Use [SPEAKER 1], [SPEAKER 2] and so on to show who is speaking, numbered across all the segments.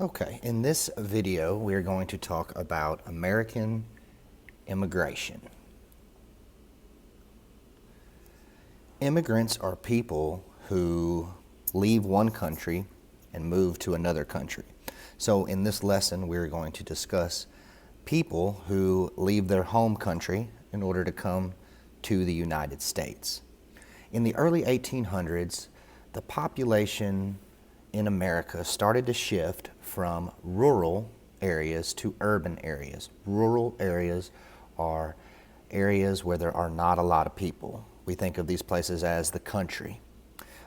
[SPEAKER 1] Okay, in this video, we're going to talk about American immigration. Immigrants are people who leave one country and move to another country. So in this lesson, we're going to discuss people who leave their home country in order to come to the United States. In the early 1800s, the population in America started to shift from rural areas to urban areas. Rural areas are areas where there are not a lot of people. We think of these places as the country.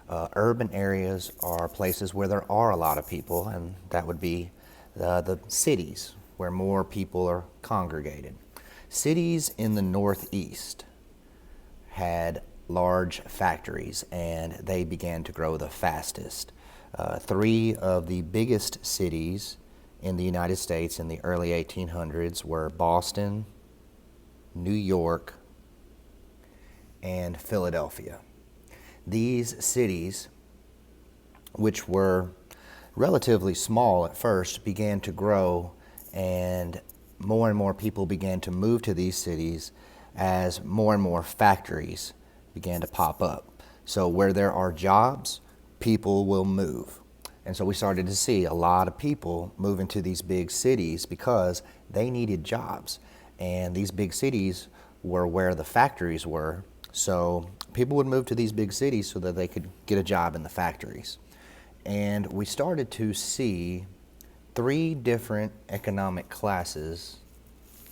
[SPEAKER 1] Urban areas are places where there are a lot of people, and that would be the cities where more people are congregated. Cities in the Northeast had large factories, and they began to grow the fastest. Three of the biggest cities in the United States in the early 1800s were Boston, New York, and Philadelphia. These cities, which were relatively small at first, began to grow, and more people began to move to these cities as more and more factories began to pop up. So where there are jobs, people will move. And so we started to see a lot of people moving to these big cities because they needed jobs. And these big cities were where the factories were. So people would move to these big cities so that they could get a job in the factories. And we started to see three different economic classes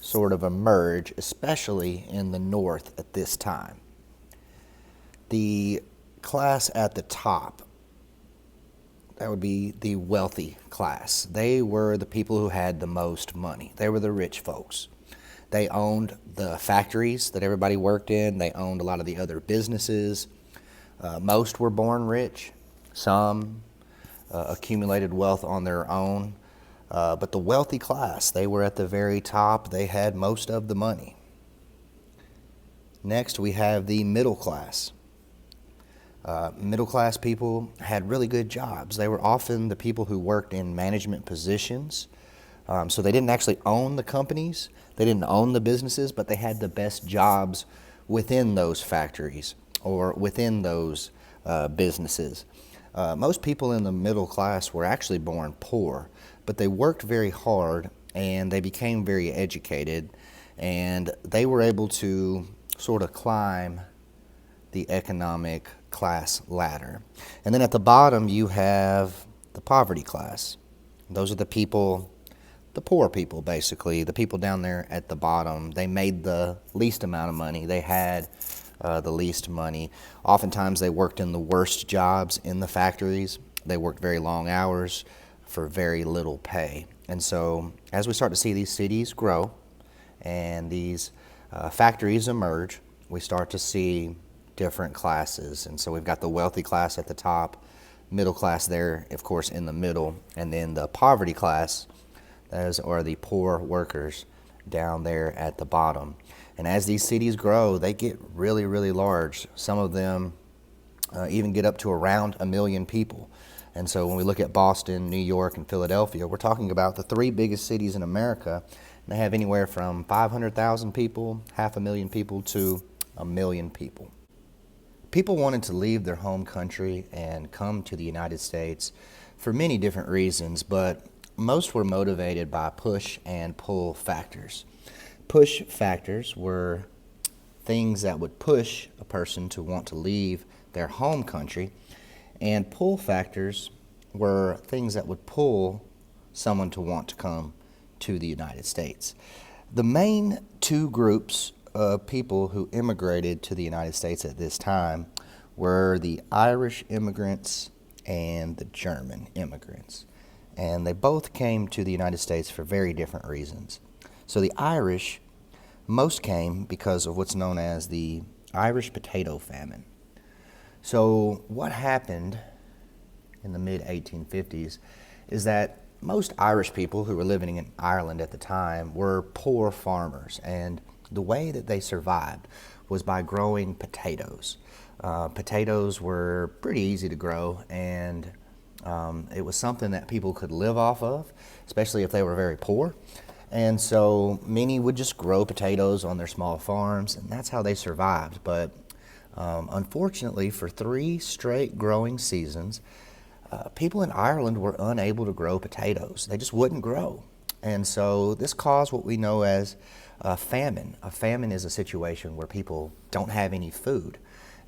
[SPEAKER 1] sort of emerge, especially in the North at this time. The class at the top, that would be the wealthy class. They were the people who had the most money. They were the rich folks. They owned the factories that everybody worked in. They owned a lot of the other businesses. Most were born rich. Some accumulated wealth on their own. But the wealthy class, they were at the very top. They had most of the money. Next, we have the middle class. Middle class people had really good jobs. They were often the people who worked in management positions. So they didn't actually own the companies. They didn't own the businesses, but they had the best jobs within those factories or within those businesses. Most people in the middle class were actually born poor, but they worked very hard and they became very educated, and they were able to sort of climb the economic class ladder. And then at the bottom you have the poverty class. Those are the people, the poor people basically, the people down there at the bottom. They made the least amount of money. They had the least money. Oftentimes they worked in the worst jobs in the factories. They worked very long hours for very little pay. And so as we start to see these cities grow and these factories emerge, we start to see different classes. And so we've got the wealthy class at the top, middle class there, of course, in the middle, and then the poverty class, those are the poor workers down there at the bottom. And as these cities grow, they get really, really large. Some of them even get up to around 1 million people. And so when we look at Boston, New York, and Philadelphia, we're talking about the three biggest cities in America. And they have anywhere from 500,000 people, 500,000 people, to 1 million people. People wanted to leave their home country and come to the United States for many different reasons, but most were motivated by push and pull factors. Push factors were things that would push a person to want to leave their home country, and pull factors were things that would pull someone to want to come to the United States. The main two groups of people who immigrated to the United States at this time were the Irish immigrants and the German immigrants. And they both came to the United States for very different reasons. So the Irish, most came because of what's known as the Irish potato famine. So what happened in the mid-1850s is that most Irish people who were living in Ireland at the time were poor farmers, and the way that they survived was by growing potatoes. Potatoes were pretty easy to grow, and It was something that people could live off of, especially if they were very poor. And so many would just grow potatoes on their small farms, and that's how they survived. But unfortunately, for 3 straight growing seasons, people in Ireland were unable to grow potatoes. They just wouldn't grow. And so this caused what we know as a famine. A famine is a situation where people don't have any food.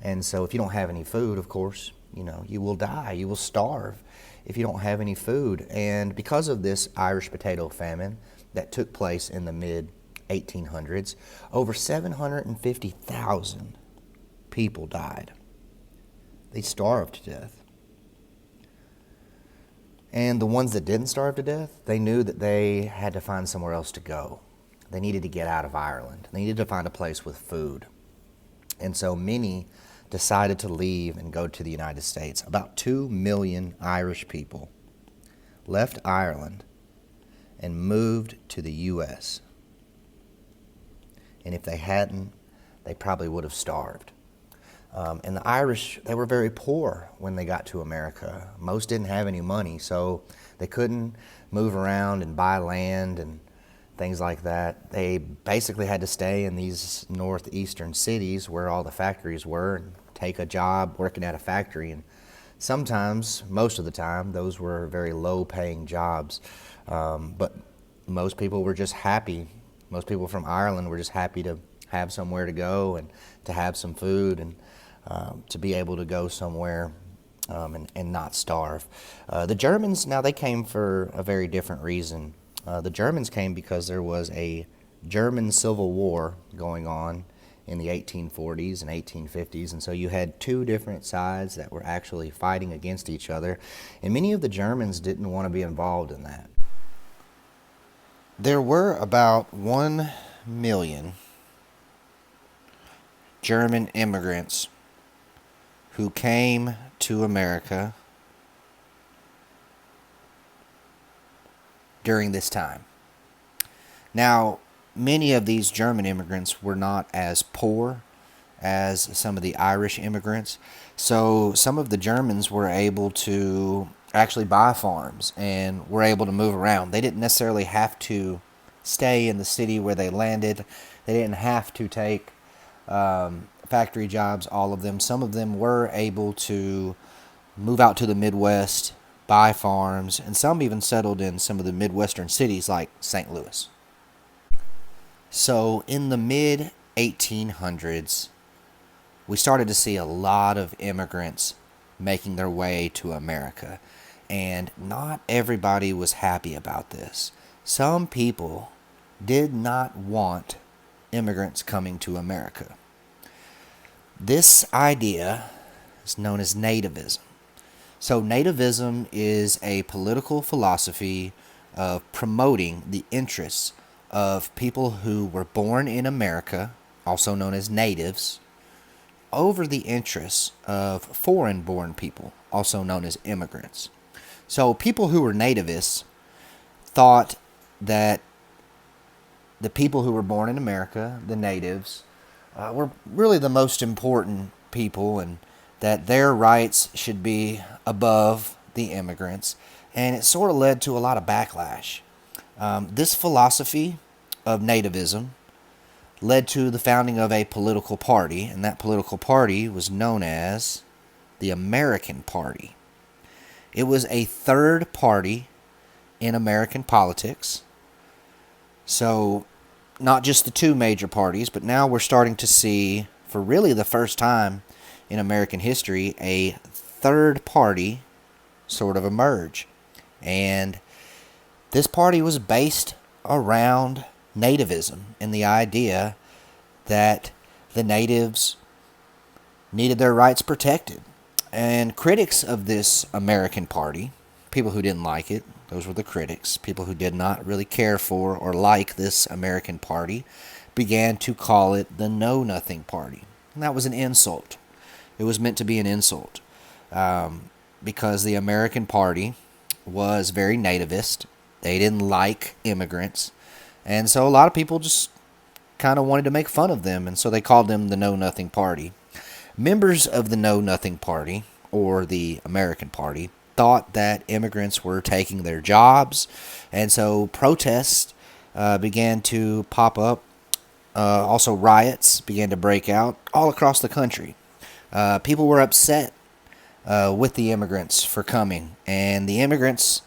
[SPEAKER 1] And so if you don't have any food, of course, you will die, you will starve if you don't have any food. And because of this Irish potato famine that took place in the mid 1800s, over 750,000 people died. They starved to death. And the ones that didn't starve to death, they knew that they had to find somewhere else to go. They needed to get out of Ireland. They needed to find a place with food. And so many decided to leave and go to the United States. About 2 million Irish people left Ireland and moved to the U.S. And if they hadn't, they probably would have starved. And the Irish, they were very poor when they got to America. Most didn't have any money, so they couldn't move around and buy land and things like that. They basically had to stay in these northeastern cities where all the factories were and take a job working at a factory. And sometimes, most of the time, those were very low-paying jobs. But most people were just happy. Most people from Ireland were just happy to have somewhere to go and to have some food and to be able to go somewhere and not starve. The Germans, now they came for a very different reason. The Germans came because there was a German Civil War going on in the 1840s and 1850s, and so you had 2 different sides that were actually fighting against each other, and many of the Germans didn't want to be involved in that. There were about 1 million German immigrants who came to America during this time. Now, many of these German immigrants were not as poor as some of the Irish immigrants, so some of the Germans were able to actually buy farms and were able to move around. They didn't necessarily have to stay in the city where they landed. They didn't have to take factory jobs, all of them. Some of them were able to move out to the Midwest, buy farms, and some even settled in some of the Midwestern cities like St. Louis. So in the mid-1800s, we started to see a lot of immigrants making their way to America. And not everybody was happy about this. Some people did not want immigrants coming to America. This idea is known as nativism. So nativism is a political philosophy of promoting the interests of people who were born in America, also known as natives, over the interests of foreign-born people, also known as immigrants. So people who were nativists thought that the people who were born in America, the natives, were really the most important people and that their rights should be above the immigrants. And it sort of led to a lot of backlash. This philosophy of nativism led to the founding of a political party, and that political party was known as the American Party. It was a third party in American politics. So, not just the 2 major parties, but now we're starting to see, for really the first time in American history, a third party sort of emerge. And this party was based around nativism and the idea that the natives needed their rights protected. And critics of this American Party, people who didn't like it, those were the critics, people who did not really care for or like this American Party, began to call it the Know Nothing Party. And that was an insult. It was meant to be an insult because the American Party was very nativist. They didn't like immigrants. And so a lot of people just kind of wanted to make fun of them, and so they called them the Know Nothing Party. Members of the Know Nothing Party, or the American Party, thought that immigrants were taking their jobs, and so protests began to pop up. Also, riots began to break out all across the country. People were upset with the immigrants for coming, and the immigrants,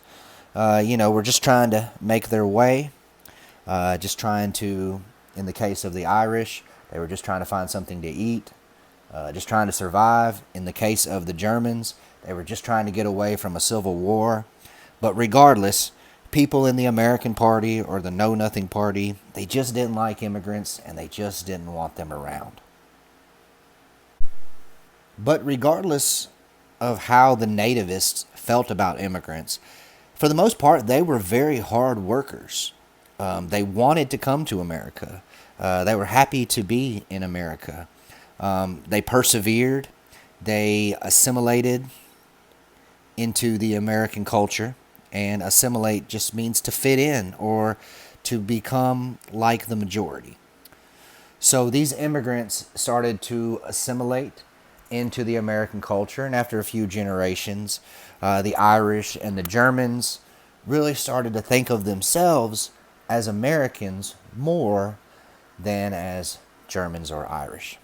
[SPEAKER 1] were just trying to make their way, just trying to, in the case of the Irish, they were just trying to find something to eat, just trying to survive. In the case of the Germans, they were just trying to get away from a civil war. But regardless, people in the American Party or the Know Nothing Party, they just didn't like immigrants and they just didn't want them around. But regardless of how the nativists felt about immigrants, for the most part, they were very hard workers. They wanted to come to America. They were happy to be in America. They persevered. They assimilated into the American culture. And assimilate just means to fit in or to become like the majority. So these immigrants started to assimilate into the American culture. And after a few generations, the Irish and the Germans really started to think of themselves as Americans more than as Germans or Irish.